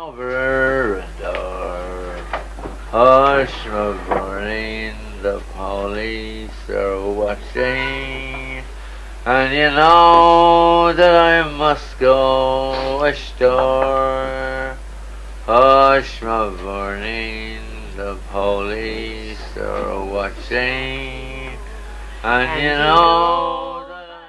Over and door, hush my brain, the police are watching, and you know that I must go ashore. Hush my burning, the police are watching, and you know that I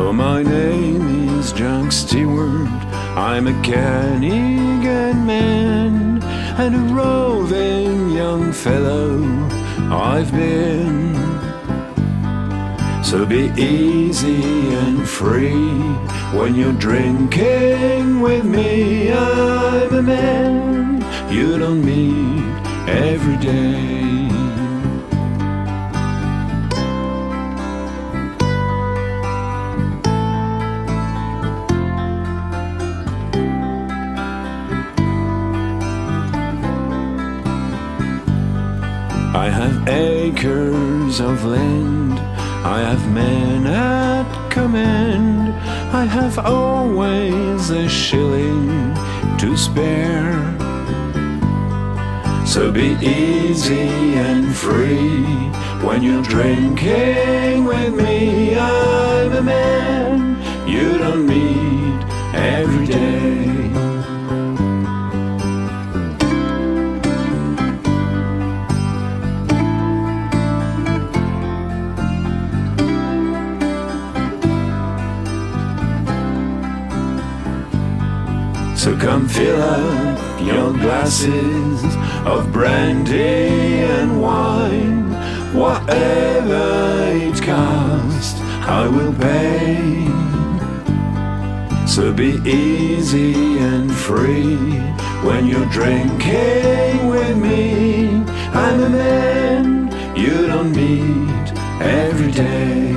Oh, my name is Jock Stewart. I'm a Canadian man and a roving young fellow I've been. So be easy and free when you're drinking with me. I'm a man you don't meet every day. I have acres of land, I have men at command, I have always a shilling to spare. So be easy and free when you're drinking with me. I'm a man you don't meet every day. So come fill up your glasses of brandy and wine. Whatever it costs, I will pay. So be easy and free when you're drinking with me. I'm a man you don't meet every day.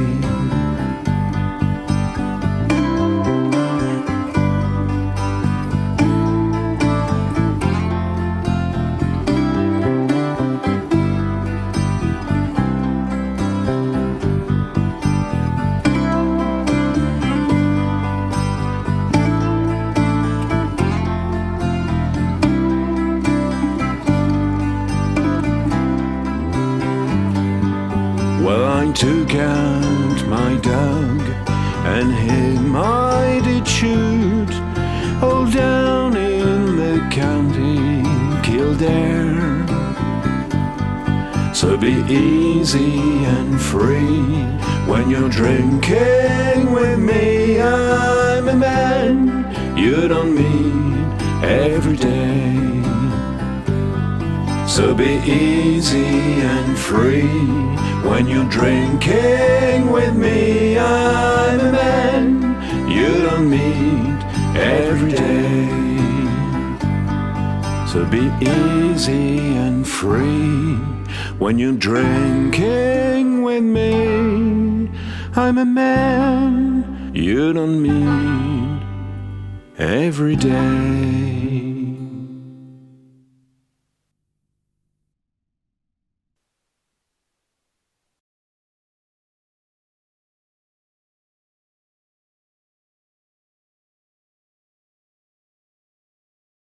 Well, I took out my dog and hid my dead shoot all down in the county Kildare. So be easy and free when you're drinking with me. I'm a man you don't meet every day. So be easy and free when you're drinking with me. I'm a man you don't meet every day. So be easy and free when you're drinking with me. I'm a man you don't meet every day.